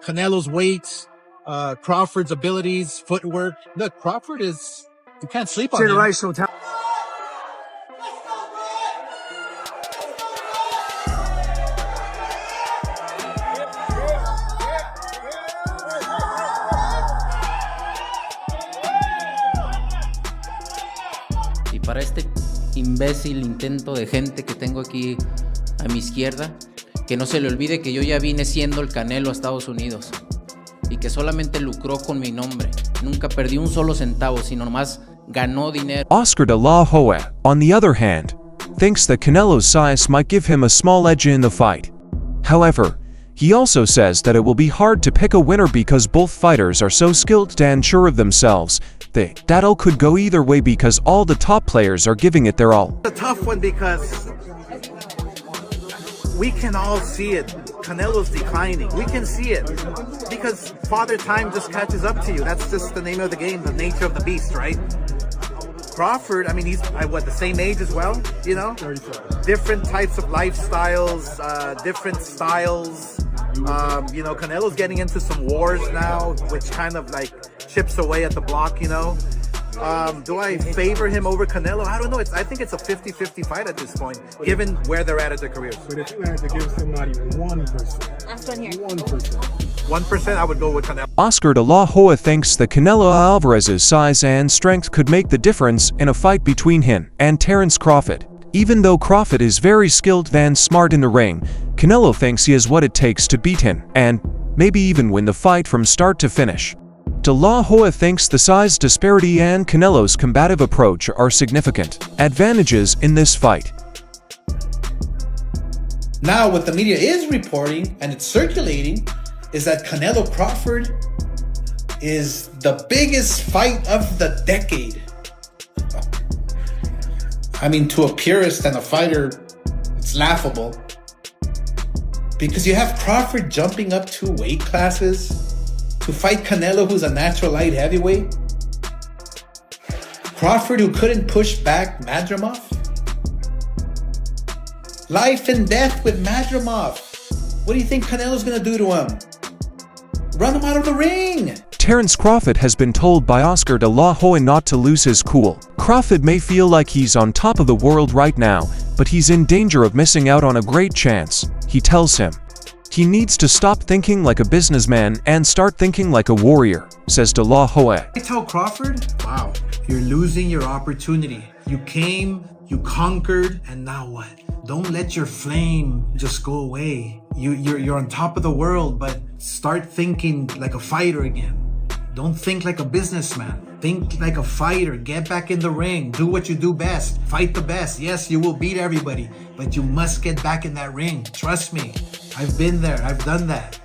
Canelo's weight, Crawford's abilities, footwork. Look, Crawford is, you can't sleep on him. Generational talent. Y para este imbécil intento de gente que tengo aquí a mi izquierda, que no se le olvide que yo ya vine siendo el Canelo a Estados Unidos y que solamente lucró con mi nombre. Nunca perdí un solo centavo, sino nomás ganó dinero. Oscar de la Hoya, on the other hand, thinks that Canelo's size might give him a small edge in the fight. However, he also says that it will be hard to pick a winner because both fighters are so skilled and sure of themselves. The battle could go either way because all the top players are giving it their all. It's a tough one because we can all see it. Canelo's declining. We can see it because Father Time just catches up to you. That's just the name of the game, the nature of the beast, right? Crawford, I mean, he's the same age as well, you know? 37. Different types of lifestyles, different styles. You know, Canelo's getting into some wars now, which kind of like chips away at the block, you know? Do I favor him over Canelo? I don't know. I think it's a 50-50 fight at this point, given where they're at their careers. But if you had to give somebody 1%, Last one here. 1%. 1%, I would go with Canelo. Oscar de la Hoya thinks that Canelo Alvarez's size and strength could make the difference in a fight between him and Terence Crawford. Even though Crawford is very skilled and smart in the ring, Canelo thinks he has what it takes to beat him and maybe even win the fight from start to finish. De la Hoya thinks the size disparity and Canelo's combative approach are significant advantages in this fight. Now, what the media is reporting, and it's circulating, is that Canelo Crawford is the biggest fight of the decade. I mean, to a purist and a fighter, it's laughable. Because you have Crawford jumping up 2 weight classes to fight Canelo, who's a natural light heavyweight. Crawford, who couldn't push back Madrimov. Life and death with Madrimov. What do you think Canelo's gonna do to him? Run him out of the ring! Terence Crawford has been told by Oscar de la Hoya not to lose his cool. Crawford may feel like he's on top of the world right now, but he's in danger of missing out on a great chance. He tells him he needs to stop thinking like a businessman and start thinking like a warrior, says de la Hoya. I tell Crawford, wow, you're losing your opportunity. You came, you conquered, and now what? Don't let your flame just go away. You're on top of the world, but start thinking like a fighter again. Don't think like a businessman. Think like a fighter. Get back in the ring. Do what you do best. Fight the best. Yes, you will beat everybody, but you must get back in that ring. Trust me. I've been there. I've done that.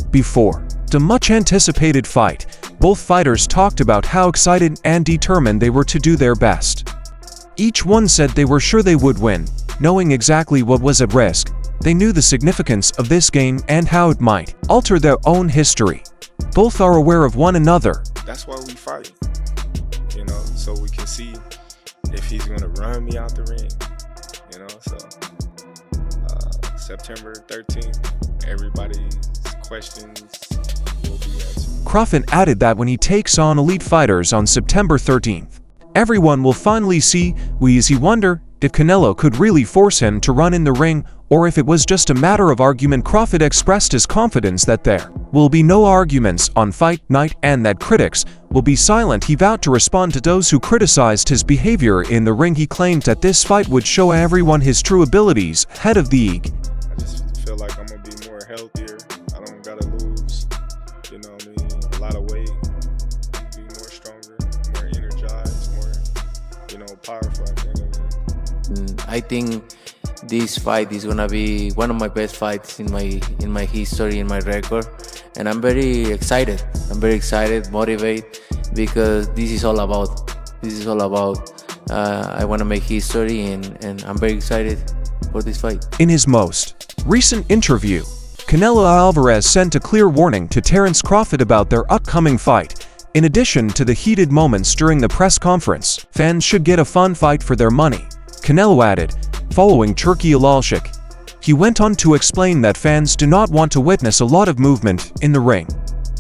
Before the much anticipated fight, both fighters talked about how excited and determined they were to do their best. Each one said they were sure they would win, knowing exactly what was at risk. They knew the significance of this game and how it might alter their own history. Both are aware of one another. That's why we fight, you know, so we can see if he's going to run me out the ring, you know. So September 13th, everybody's questions will be answered. Crawford added that when he takes on elite fighters on September 13th, everyone will finally see he wonder if Canelo could really force him to run in the ring or if it was just a matter of argument. Crawford expressed his confidence that there will be no arguments on fight night and that critics will be silent. He vowed to respond to those who criticized his behavior in the ring. He claimed that this fight would show everyone his true abilities ahead of the league. I just feel like I'm going to be more healthier. I don't got to lose, you know what I mean, a lot of weight. Be more stronger, more energized, more, you know, powerful at the end of it. I think this fight is gonna be one of my best fights in my history, in my record, and I'm very excited. I'm very excited, motivated, because this is all about. I want to make history, and I'm very excited for this fight. In his most recent interview, Canelo Alvarez sent a clear warning to Terence Crawford about their upcoming fight. In addition to the heated moments during the press conference, fans should get a fun fight for their money, Canelo added, following Turkey Alalshik. He went on to explain that fans do not want to witness a lot of movement in the ring.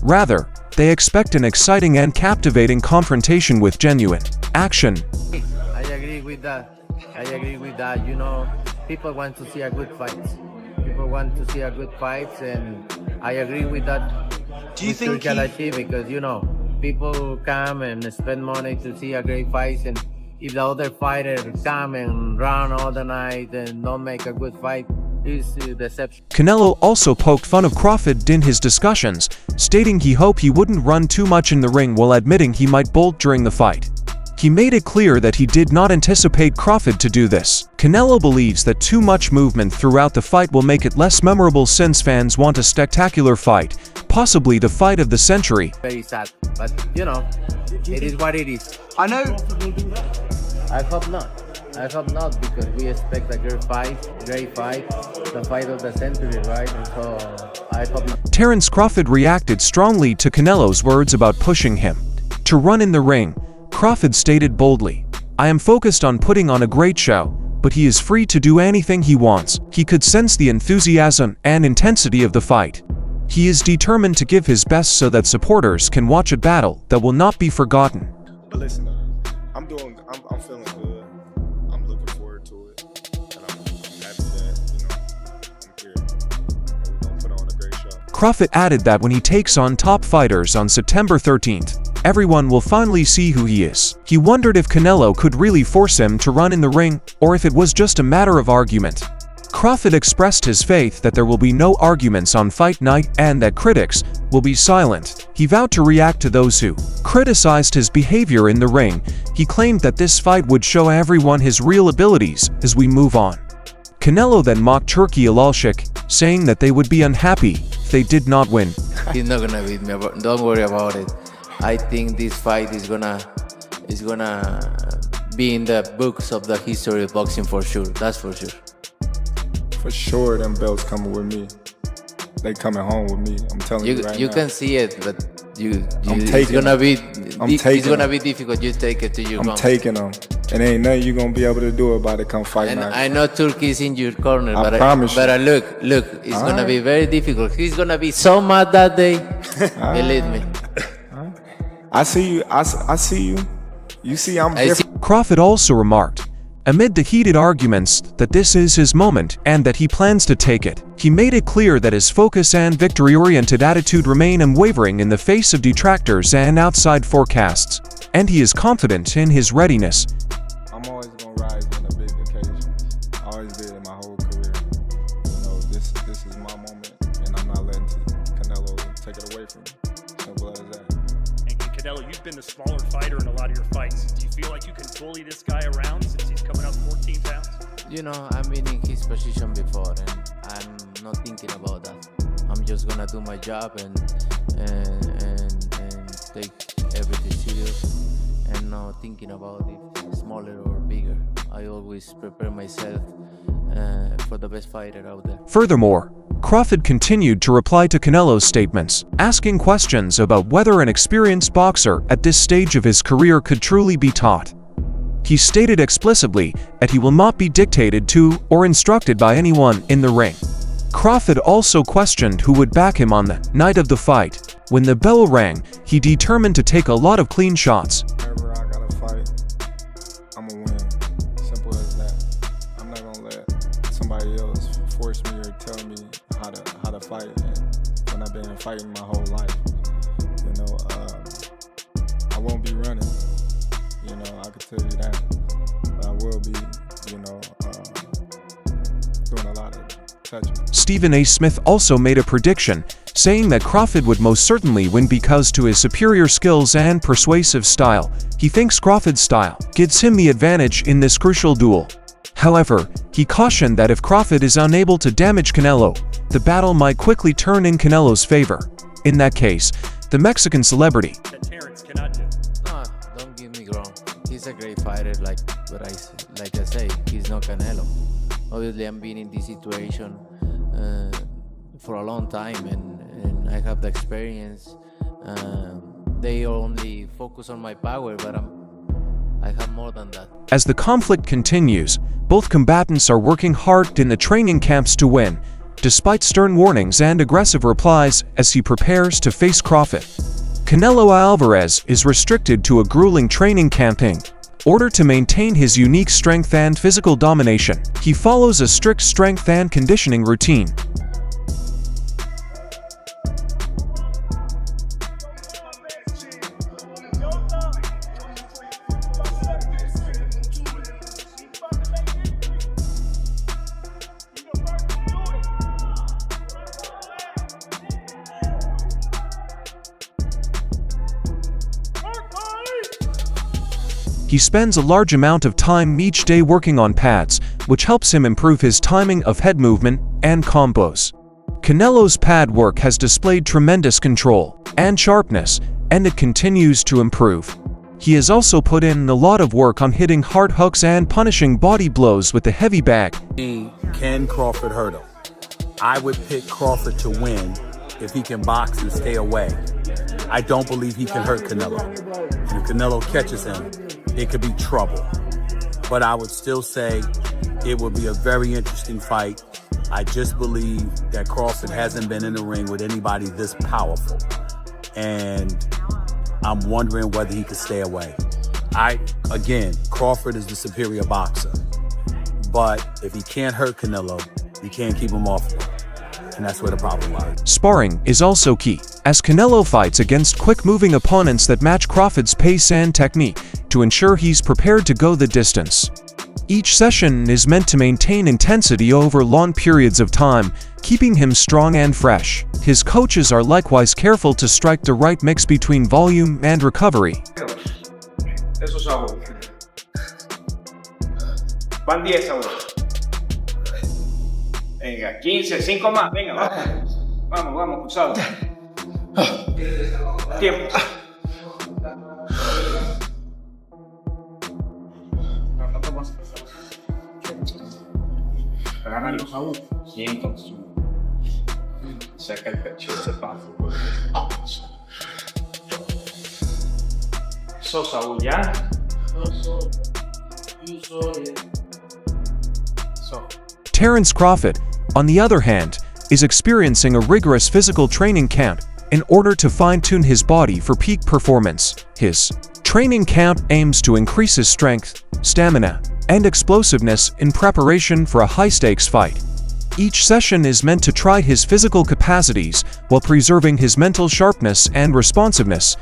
Rather, they expect an exciting and captivating confrontation with genuine action. I agree with that. You know, people want to see a good fight. People want to see a good fight, and I agree with that. Do you think Kalashi, because you know, people come and spend money to see a great fight, and if the other fighter come and run all the night and don't make a good fight, it's a deception. Canelo also poked fun of Crawford in his discussions, stating he hoped he wouldn't run too much in the ring while admitting he might bolt during the fight. He made it clear that he did not anticipate Crawford to do this. Canelo believes that too much movement throughout the fight will make it less memorable since fans want a spectacular fight, possibly the fight of the century. Very sad, but you know, it is what it is. I know. I hope not. I hope not, because we expect a great fight, the fight of the century, right? And so I hope not. Terence Crawford reacted strongly to Canelo's words about pushing him to run in the ring. Crawford stated boldly, "I am focused on putting on a great show, but he is free to do anything he wants." He could sense the enthusiasm and intensity of the fight. He is determined to give his best so that supporters can watch a battle that will not be forgotten. But listen, I'm feeling good. I'm looking forward to it, and I'm happy that I'm here. And we're gonna put on a great show. Crawford added that when he takes on top fighters on September 13th, everyone will finally see who he is. He wondered if Canelo could really force him to run in the ring, or if it was just a matter of argument. Crawford expressed his faith that there will be no arguments on fight night and that critics will be silent. He vowed to react to those who criticized his behavior in the ring. He claimed that this fight would show everyone his real abilities as we move on. Canelo then mocked Turki Alalshik, saying that they would be unhappy if they did not win. He's not gonna beat me. Don't worry about it. I think this fight is gonna be in the books of the history of boxing for sure. That's for sure. For sure, them belts coming with me. They coming home with me. I'm telling you right now. You can see it, but I'm it's taking gonna be I'm it's taking gonna them. be difficult. You take it to your I'm taking them. And ain't nothing you gonna be able to do about it come fight And night. I know Turkey is in your corner, I but promise you. but look, it's All gonna right. be very difficult. He's gonna be so mad that day. Believe me. I see you. I see you. You see I'm I different. Crawford also remarked, amid the heated arguments, that this is his moment and that he plans to take it. He made it clear that his focus and victory-oriented attitude remain unwavering in the face of detractors and outside forecasts, and he is confident in his readiness. I'm always gonna rise on a big occasion. I always did in my whole career. You know, this is my moment, and I'm not letting Canelo take it away from me. Simple as that. And Canelo, you've been the smaller fighter in a lot of your fights. Do you feel like you can bully this guy around since he's coming up 14 pounds? You know, I've been in his position before, and I'm not thinking about that. I'm just gonna do my job and take everything serious, and not thinking about it smaller or bigger. I always prepare myself for the best fighter out there. Furthermore, Crawford continued to reply to Canelo's statements, asking questions about whether an experienced boxer at this stage of his career could truly be taught. He stated explicitly that he will not be dictated to or instructed by anyone in the ring. Crawford also questioned who would back him on the night of the fight. When the bell rang, he determined to take a lot of clean shots. Whenever I gotta fight, I'm gonna win. Simple as that. I'm not gonna let somebody else force me or tell me how to fight. And when I've been fighting my whole life, you know, I won't be running. You know, I can tell you that. But I will be, you know, doing a lot of touching. Stephen A. Smith also made a prediction, saying that Crawford would most certainly win because to his superior skills and persuasive style. He thinks Crawford's style gives him the advantage in this crucial duel. However, he cautioned that if Crawford is unable to damage Canelo, the battle might quickly turn in Canelo's favor. In that case, the Mexican celebrity That Terence cannot do. No, don't get me wrong. He's a great fighter, like I say, he's not Canelo. Obviously, I'm been in this situation for a long time, and I have the experience. They only focus on my power, but I have more than that. As the conflict continues, both combatants are working hard in the training camps to win, despite stern warnings and aggressive replies as he prepares to face Crawford. Canelo Alvarez is restricted to a grueling training camp in order to maintain his unique strength and physical domination. He follows a strict strength and conditioning routine. He spends a large amount of time each day working on pads, which helps him improve his timing of head movement and combos. Canelo's pad work has displayed tremendous control and sharpness, and it continues to improve. He has also put in a lot of work on hitting hard hooks and punishing body blows with the heavy bag. Can Crawford hurt him? I would pick Crawford to win if he can box and stay away. I don't believe he can hurt Canelo. And if Canelo catches him, it could be trouble. But I would still say it would be a very interesting fight. I just believe that Crawford hasn't been in the ring with anybody this powerful. And I'm wondering whether he could stay away. Again, Crawford is the superior boxer. But if he can't hurt Canelo, you can't keep him off. And that's where the problem lies. Sparring is also key, as Canelo fights against quick-moving opponents that match Crawford's pace and technique to ensure he's prepared to go the distance. Each session is meant to maintain intensity over long periods of time, keeping him strong and fresh. His coaches are likewise careful to strike the right mix between volume and recovery. Eso es agua. Van 10 ahora. Venga, 15, 5 más, venga, vamos. Vamos, vamos, cruzado. Tiempo. Agárralo, Saúl. Siéntate. Saca el pecho de ese paso. Eso, Saúl, ya. Terence Crawford, on the other hand, is experiencing a rigorous physical training camp in order to fine-tune his body for peak performance. His training camp aims to increase his strength, stamina, and explosiveness in preparation for a high-stakes fight. Each session is meant to try his physical capacities while preserving his mental sharpness and responsiveness.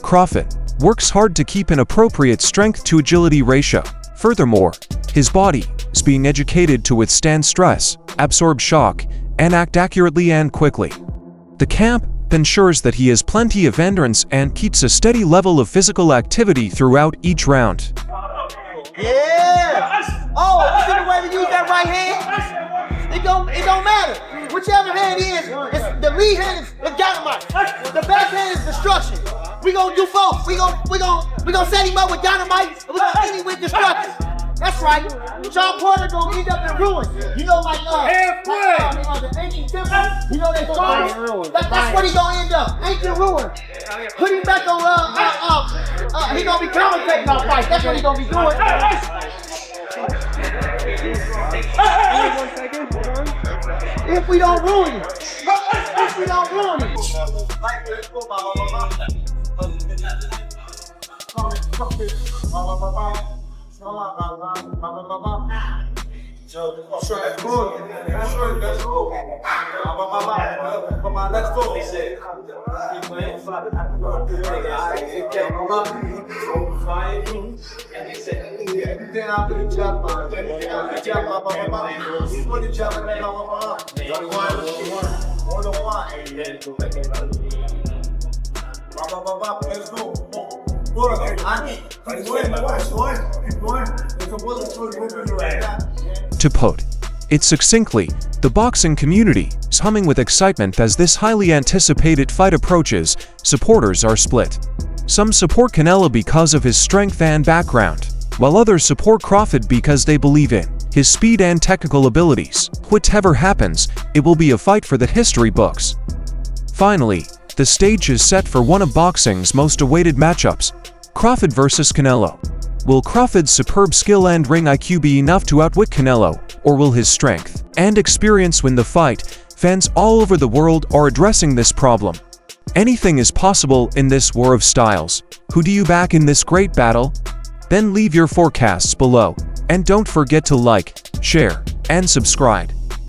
Crawford works hard to keep an appropriate strength to agility ratio. Furthermore, his body is being educated to withstand stress, absorb shock, and act accurately and quickly. The camp ensures that he has plenty of endurance and keeps a steady level of physical activity throughout each round. Yeah! Oh, you see the way we use that right hand? It don't matter. Whichever hand it is, the lead hand is dynamite. The back hand is destruction. We gonna do both. We gonna set him up with dynamite, and we gonna end him with destruction. That's right. John Porter gonna end up in ruin. You know, like the ancient temple. You know they call him. That's what he gonna end up. Ancient ruin. Put him back on, he gonna be commentating our fight. That's what he gonna be doing. If we don't ruin him. If we don't ruin him. Let's go. To put it succinctly, the boxing community is humming with excitement as this highly anticipated fight approaches. Supporters are split. Some support Canelo because of his strength and background, while others support Crawford because they believe in his speed and technical abilities. Whatever happens, it will be a fight for the history books. Finally, the stage is set for one of boxing's most awaited matchups, Crawford versus Canelo. Will Crawford's superb skill and ring IQ be enough to outwit Canelo, or will his strength and experience win the fight? Fans all over the world are addressing this problem. Anything is possible in this war of styles. Who do you back in this great battle? Then leave your forecasts below, and don't forget to like, share, and subscribe.